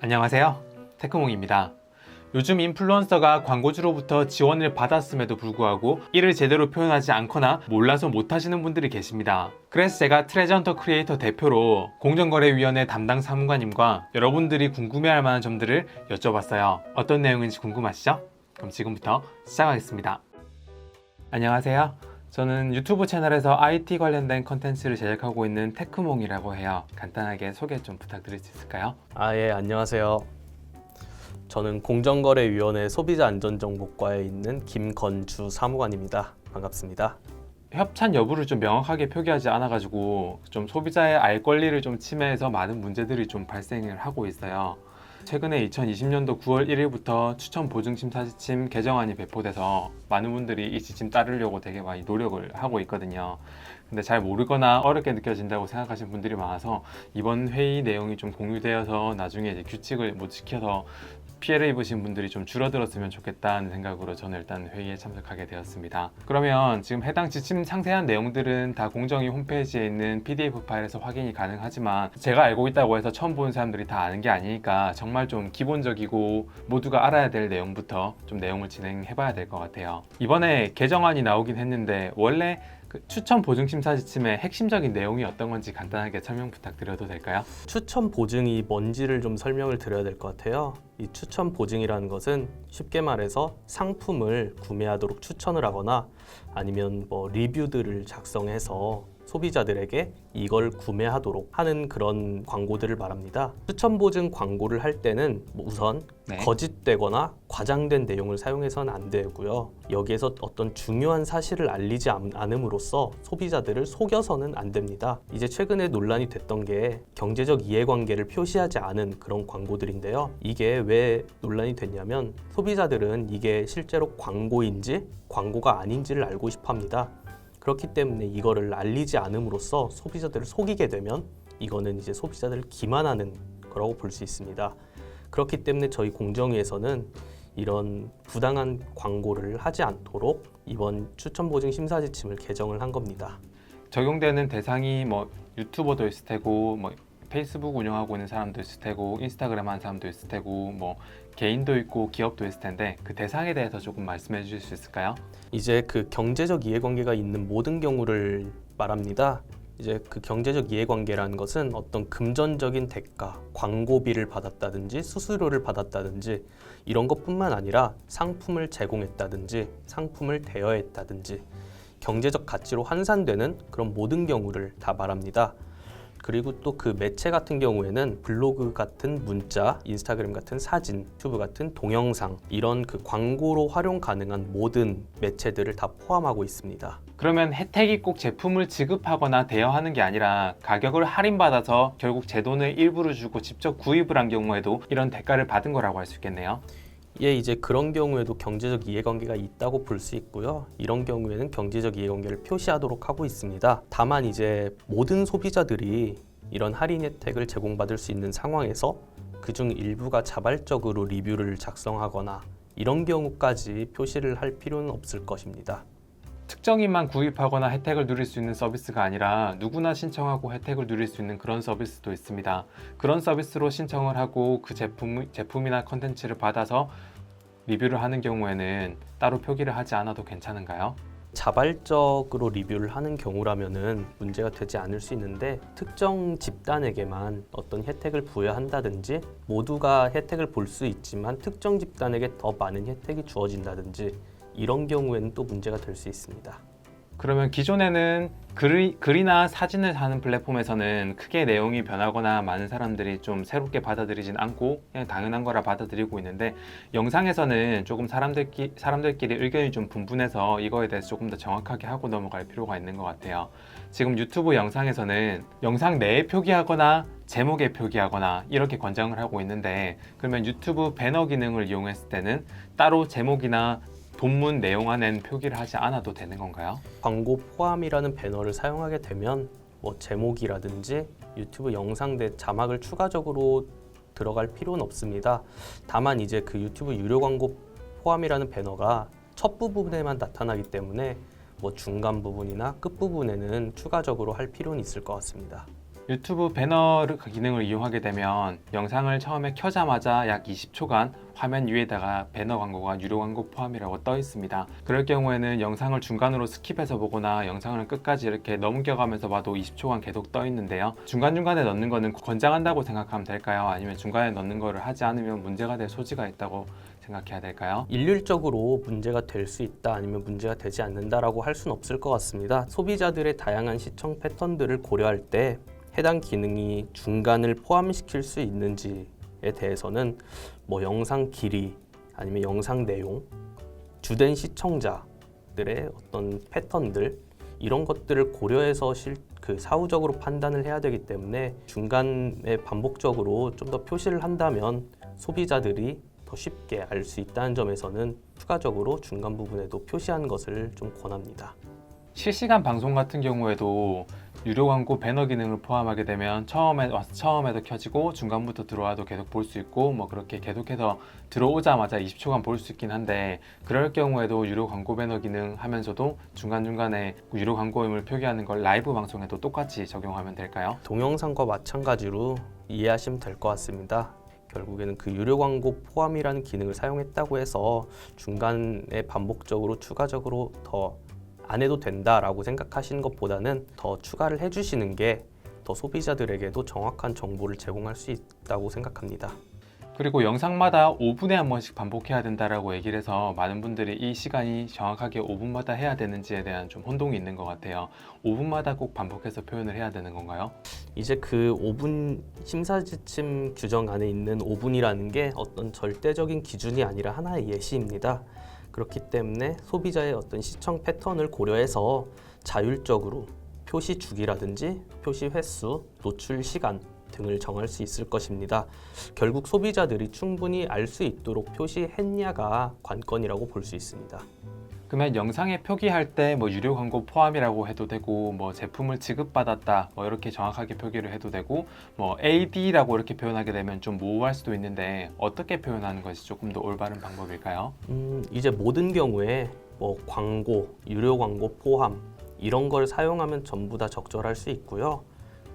안녕하세요, 테크몽입니다. 요즘 인플루언서가 광고주로부터 지원을 받았음에도 불구하고 이를 제대로 표현하지 않거나 몰라서 못하시는 분들이 계십니다. 그래서 제가 트레저헌터 크리에이터 대표로 공정거래위원회 담당 사무관님과 여러분들이 궁금해할 만한 점들을 여쭤봤어요. 어떤 내용인지 궁금하시죠? 그럼 지금부터 시작하겠습니다. 안녕하세요. 저는 유튜브 채널에서 IT 관련된 컨텐츠를 제작하고 있는 테크몽이라고 해요. 간단하게 소개 좀 부탁드릴 수 있을까요? 예, 안녕하세요. 저는 공정거래위원회 소비자안전정보과에 있는 김건주 사무관입니다. 반갑습니다. 협찬 여부를 좀 명확하게 표기하지 않아가지고 좀 소비자의 알 권리를 좀 침해해서 많은 문제들이 좀 발생을 하고 있어요. 최근에 2020년도 9월 1일부터 추천 보증 심사 지침 개정안이 배포돼서 많은 분들이 이 지침 따르려고 되게 많이 노력을 하고 있거든요. 근데 잘 모르거나 어렵게 느껴진다고 생각하시는 분들이 많아서 이번 회의 내용이 좀 공유되어서 나중에 이제 규칙을 못 지켜서 피해를 입으신 분들이 좀 줄어들었으면 좋겠다는 생각으로 저는 일단 회의에 참석하게 되었습니다. 그러면 지금 해당 지침 상세한 내용들은 다 공정위 홈페이지에 있는 PDF 파일에서 확인이 가능하지만 제가 알고 있다고 해서 처음 보는 사람들이 다 아는 게 아니니까 정말 좀 기본적이고 모두가 알아야 될 내용부터 좀 내용을 진행해 봐야 될 것 같아요. 이번에 개정안이 나오긴 했는데 원래 추천 보증 심사 지침의 핵심적인 내용이 어떤 건지 간단하게 설명 부탁드려도 될까요? 추천 보증이 뭔지를 좀 설명을 드려야 될 것 같아요. 이 추천 보증이라는 것은 쉽게 말해서 상품을 구매하도록 추천을 하거나 아니면 리뷰들을 작성해서 소비자들에게 이걸 구매하도록 하는 그런 광고들을 말합니다. 추천 보증 광고를 할 때는 우선 거짓되거나 과장된 내용을 사용해서는 안 되고요. 여기에서 어떤 중요한 사실을 알리지 않음으로써 소비자들을 속여서는 안 됩니다. 이제 최근에 논란이 됐던 게 경제적 이해관계를 표시하지 않은 그런 광고들인데요. 이게 왜 논란이 됐냐면 소비자들은 이게 실제로 광고인지 광고가 아닌지를 알고 싶어 합니다. 그렇기 때문에 이거를 알리지 않음으로써 소비자들을 속이게 되면 이거는 이제 소비자들을 기만하는 거라고 볼 수 있습니다. 그렇기 때문에 저희 공정위에서는 이런 부당한 광고를 하지 않도록 이번 추천보증 심사 지침을 개정을 한 겁니다. 적용되는 대상이 유튜버도 있을 테고 페이스북 운영하고 있는 사람도 있을 테고 인스타그램 하는 사람도 있을 테고 개인도 있고 기업도 있을 텐데 그 대상에 대해서 조금 말씀해 주실 수 있을까요? 이제 그 경제적 이해관계가 있는 모든 경우를 말합니다. 이제 그 경제적 이해관계라는 것은 어떤 금전적인 대가, 광고비를 받았다든지 수수료를 받았다든지 이런 것뿐만 아니라 상품을 제공했다든지 상품을 대여했다든지 경제적 가치로 환산되는 그런 모든 경우를 다 말합니다. 그리고 또 그 매체 같은 경우에는 블로그 같은 문자, 인스타그램 같은 사진, 유튜브 같은 동영상 이런 그 광고로 활용 가능한 모든 매체들을 다 포함하고 있습니다. 그러면 혜택이 꼭 제품을 지급하거나 대여하는 게 아니라 가격을 할인받아서 결국 제 돈을 일부를 주고 직접 구입을 한 경우에도 이런 대가를 받은 거라고 할 수 있겠네요. 이제 그런 경우에도 경제적 이해관계가 있다고 볼 수 있고요. 이런 경우에는 경제적 이해관계를 표시하도록 하고 있습니다. 다만 이제 모든 소비자들이 이런 할인 혜택을 제공받을 수 있는 상황에서 그중 일부가 자발적으로 리뷰를 작성하거나 이런 경우까지 표시를 할 필요는 없을 것입니다. 특정인만 구입하거나 혜택을 누릴 수 있는 서비스가 아니라 누구나 신청하고 혜택을 누릴 수 있는 그런 서비스도 있습니다. 그런 서비스로 신청을 하고 그 제품이나 컨텐츠를 받아서 리뷰를 하는 경우에는 따로 표기를 하지 않아도 괜찮은가요? 자발적으로 리뷰를 하는 경우라면은 문제가 되지 않을 수 있는데 특정 집단에게만 어떤 혜택을 부여한다든지 모두가 혜택을 볼 수 있지만 특정 집단에게 더 많은 혜택이 주어진다든지 이런 경우에는 또 문제가 될 수 있습니다. 그러면 기존에는 글이나 사진을 하는 플랫폼에서는 크게 내용이 변하거나 많은 사람들이 좀 새롭게 받아들이진 않고 그냥 당연한 거라 받아들이고 있는데 영상에서는 조금 사람들끼리 의견이 좀 분분해서 이거에 대해서 조금 더 정확하게 하고 넘어갈 필요가 있는 것 같아요. 지금 유튜브 영상에서는 영상 내에 표기하거나 제목에 표기하거나 이렇게 권장을 하고 있는데 그러면 유튜브 배너 기능을 이용했을 때는 따로 제목이나 본문 내용 안엔 표기를 하지 않아도 되는 건가요? 광고 포함이라는 배너를 사용하게 되면 제목이라든지 유튜브 영상 내 자막을 추가적으로 들어갈 필요는 없습니다. 다만 이제 그 유튜브 유료 광고 포함이라는 배너가 첫 부분에만 나타나기 때문에 중간 부분이나 끝 부분에는 추가적으로 할 필요는 있을 것 같습니다. 유튜브 배너 기능을 이용하게 되면 영상을 처음에 켜자마자 약 20초간 화면 위에다가 배너 광고가 유료 광고 포함이라고 떠 있습니다. 그럴 경우에는 영상을 중간으로 스킵해서 보거나 영상을 끝까지 이렇게 넘겨가면서 봐도 20초간 계속 떠 있는데요. 중간중간에 넣는 거는 권장한다고 생각하면 될까요? 아니면 중간에 넣는 거를 하지 않으면 문제가 될 소지가 있다고 생각해야 될까요? 일률적으로 문제가 될 수 있다 아니면 문제가 되지 않는다라고 할 수는 없을 것 같습니다. 소비자들의 다양한 시청 패턴들을 고려할 때 해당 기능이 중간을 포함시킬 수 있는지에 대해서는 뭐 영상 길이 아니면 영상 내용, 주된 시청자들의 어떤 패턴들 이런 것들을 고려해서 사후적으로 판단을 해야 되기 때문에 중간에 반복적으로 좀 더 표시를 한다면 소비자들이 더 쉽게 알 수 있다는 점에서는 추가적으로 중간 부분에도 표시하는 것을 좀 권합니다. 실시간 방송 같은 경우에도 유료 광고 배너 기능을 포함하게 되면 처음에도 켜지고 중간부터 들어와도 계속 볼 수 있고 뭐 그렇게 계속해서 들어오자마자 20초간 볼 수 있긴 한데, 그럴 경우에도 유료 광고 배너 기능 하면서도 중간중간에 유료 광고임을 표기하는 걸 라이브 방송에도 똑같이 적용하면 될까요? 동영상과 마찬가지로 이해하시면 될 것 같습니다. 결국에는 그 유료 광고 포함이라는 기능을 사용했다고 해서 중간에 반복적으로 추가적으로 더 안 해도 된다라고 생각하시는 것보다는 더 추가를 해주시는 게 더 소비자들에게도 정확한 정보를 제공할 수 있다고 생각합니다. 그리고 영상마다 5분에 한 번씩 반복해야 된다라고 얘기를 해서 많은 분들이 이 시간이 정확하게 5분마다 해야 되는지에 대한 좀 혼동이 있는 것 같아요. 5분마다 꼭 반복해서 표현을 해야 되는 건가요? 이제 그 5분 심사지침 규정 안에 있는 5분이라는 게 어떤 절대적인 기준이 아니라 하나의 예시입니다. 그렇기 때문에 소비자의 어떤 시청 패턴을 고려해서 자율적으로 표시 주기라든지 표시 횟수, 노출 시간 등을 정할 수 있을 것입니다. 결국 소비자들이 충분히 알 수 있도록 표시했냐가 관건이라고 볼 수 있습니다. 그러면 영상에 표기할 때 뭐 유료 광고 포함이라고 해도 되고, 뭐 제품을 지급받았다 뭐 이렇게 정확하게 표기를 해도 되고, 뭐 AD라고 이렇게 표현하게 되면 좀 모호할 수도 있는데 어떻게 표현하는 것이 조금 더 올바른 방법일까요? 이제 모든 경우에 뭐 광고, 유료 광고 포함 이런 걸 사용하면 전부 다 적절할 수 있고요.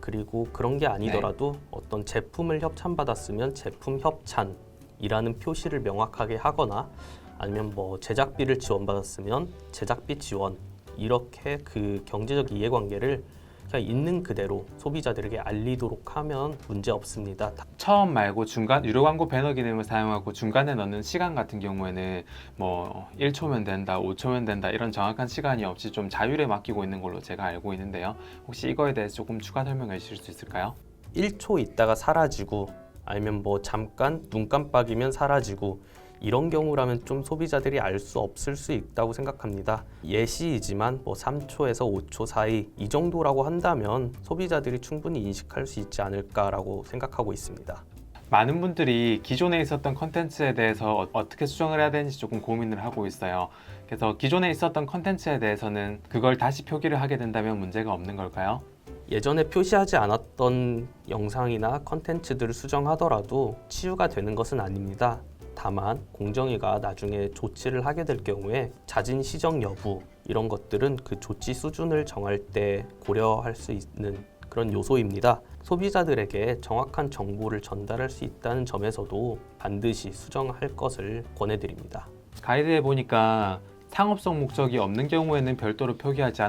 그리고 그런 게 아니더라도 어떤 제품을 협찬받았으면 제품 협찬이라는 표시를 명확하게 하거나, 아니면 뭐 제작비를 지원받았으면 제작비 지원, 이렇게 그 경제적 이해관계를 그냥 있는 그대로 소비자들에게 알리도록 하면 문제 없습니다. 처음 말고 중간 유료 광고 배너 기능을 사용하고 중간에 넣는 시간 같은 경우에는 뭐 1초면 된다, 5초면 된다 이런 정확한 시간이 없이 좀 자율에 맡기고 있는 걸로 제가 알고 있는데요. 혹시 이거에 대해서 조금 추가 설명해 주실 수 있을까요? 1초 있다가 사라지고 아니면 뭐 잠깐 눈 깜빡이면 사라지고 이런 경우라면 좀 소비자들이 알 수 없을 수 있다고 생각합니다. 예시이지만 뭐 3초에서 5초 사이 이 정도라고 한다면 소비자들이 충분히 인식할 수 있지 않을까라고 생각하고 있습니다. 많은 분들이 기존에 있었던 컨텐츠에 대해서 어떻게 수정을 해야 되는지 조금 고민을 하고 있어요. 그래서 기존에 있었던 컨텐츠에 대해서는 그걸 다시 표기를 하게 된다면 문제가 없는 걸까요? 예전에 표시하지 않았던 영상이나 컨텐츠들을 수정하더라도 치유가 되는 것은 아닙니다. 다만 공정위가 나중에 조치를 하게 될 경우에 자진 시정 여부 이런 것들은 그 조치 수준을 정할 때 고려할 수 있는 그런 요소입니다. 소비자들에게 정확한 정보를 전달할 수 있다는 점에서도 반드시 수정할 것을 권해드립니다. 가이드에 보니까 상업성 목적이 없는 경우에는 별도로 표기하지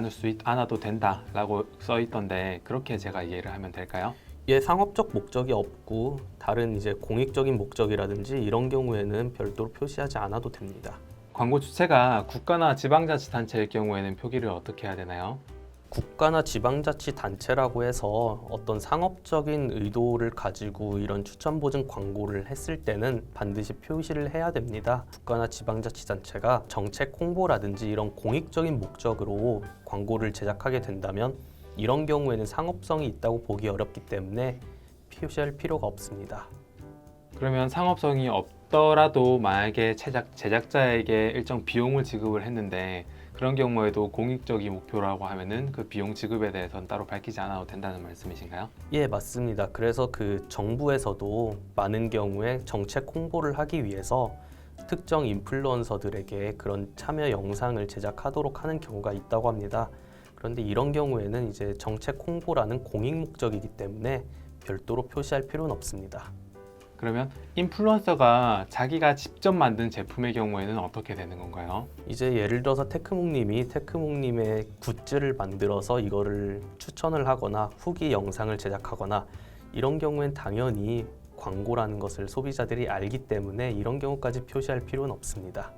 않아도 된다라고 써 있던데, 그렇게 제가 이해를 하면 될까요? 상업적 목적이 없고 다른 이제 공익적인 목적이라든지 이런 경우에는 별도로 표시하지 않아도 됩니다. 광고 주체가 국가나 지방자치단체일 경우에는 표기를 어떻게 해야 되나요? 국가나 지방자치단체라고 해서 어떤 상업적인 의도를 가지고 이런 추천보증 광고를 했을 때는 반드시 표시를 해야 됩니다. 국가나 지방자치단체가 정책 홍보라든지 이런 공익적인 목적으로 광고를 제작하게 된다면 이런 경우에는 상업성이 있다고 보기 어렵기 때문에 표시할 필요가 없습니다. 그러면 상업성이 없더라도 만약에 제작자에게 일정 비용을 지급을 했는데, 그런 경우에도 공익적인 목표라고 하면은 그 비용 지급에 대해서는 따로 밝히지 않아도 된다는 말씀이신가요? 예, 맞습니다. 그래서 그 정부에서도 많은 경우에 정책 홍보를 하기 위해서 특정 인플루언서들에게 그런 참여 영상을 제작하도록 하는 경우가 있다고 합니다. 그런데 이런 경우에는 이제 정책 홍보라는 공익 목적이기 때문에 별도로 표시할 필요는 없습니다. 그러면 인플루언서가 자기가 직접 만든 제품의 경우에는 어떻게 되는 건가요? 이제 예를 들어서 테크몽님의 굿즈를 만들어서 이거를 추천을 하거나 후기 영상을 제작하거나 이런 경우엔 당연히 광고라는 것을 소비자들이 알기 때문에 이런 경우까지 표시할 필요는 없습니다.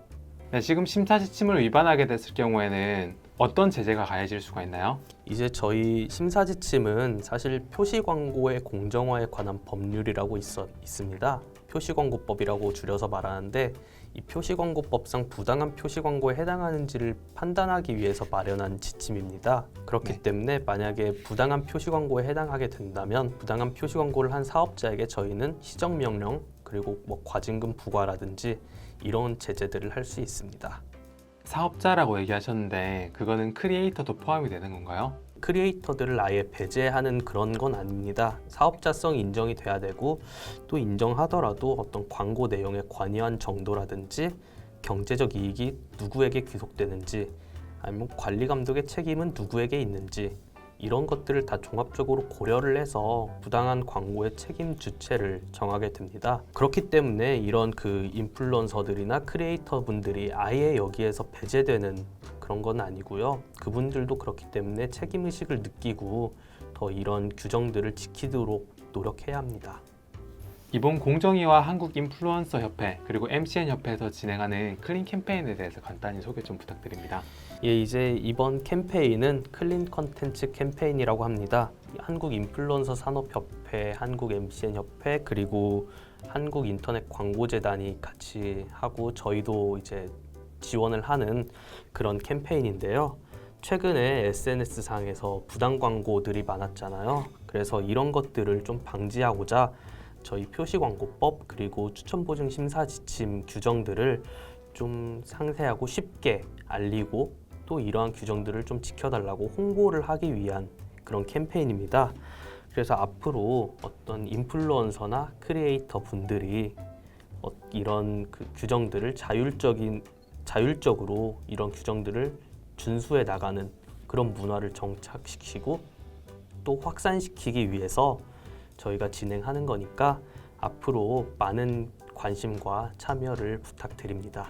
네, 지금 심사 지침을 위반하게 됐을 경우에는 어떤 제재가 가해질 수가 있나요? 이제 저희 심사 지침은 사실 표시 광고의 공정화에 관한 법률이라고 있습니다. 표시광고법이라고 줄여서 말하는데 이 표시광고법상 부당한 표시광고에 해당하는지를 판단하기 위해서 마련한 지침입니다. 그렇기 네. 때문에 만약에 부당한 표시광고에 해당하게 된다면 부당한 표시광고를 한 사업자에게 저희는 시정명령 그리고 뭐 과징금 부과라든지 이런 제재들을 할 수 있습니다. 사업자라고 얘기하셨는데 그거는 크리에이터도 포함이 되는 건가요? 크리에이터들을 아예 배제하는 그런 건 아닙니다. 사업자성이 인정이 돼야 되고 또 인정하더라도 어떤 광고 내용에 관여한 정도라든지 경제적 이익이 누구에게 귀속되는지 아니면 관리 감독의 책임은 누구에게 있는지 이런 것들을 다 종합적으로 고려를 해서 부당한 광고의 책임 주체를 정하게 됩니다. 그렇기 때문에 이런 그 인플루언서들이나 크리에이터 분들이 아예 여기에서 배제되는 그런 건 아니고요. 그분들도 그렇기 때문에 책임의식을 느끼고 더 이런 규정들을 지키도록 노력해야 합니다. 이번 공정위와 한국인플루언서협회 그리고 MCN협회에서 진행하는 클린 캠페인에 대해서 간단히 소개 좀 부탁드립니다. 예, 이제 이번 캠페인은 클린 컨텐츠 캠페인이라고 합니다. 한국인플루언서 산업협회, 한국MCN협회 그리고 한국인터넷광고재단이 같이 하고 저희도 이제 지원을 하는 그런 캠페인인데요. 최근에 SNS상에서 부당 광고들이 많았잖아요. 그래서 이런 것들을 좀 방지하고자 저희 표시광고법 그리고 추천보증 심사 지침 규정들을 좀 상세하고 쉽게 알리고 또 이러한 규정들을 좀 지켜달라고 홍보를 하기 위한 그런 캠페인입니다. 그래서 앞으로 어떤 인플루언서나 크리에이터 분들이 이런 그 규정들을 자율적으로 이런 규정들을 준수해 나가는 그런 문화를 정착시키고 또 확산시키기 위해서 저희가 진행하는 거니까 앞으로 많은 관심과 참여를 부탁드립니다.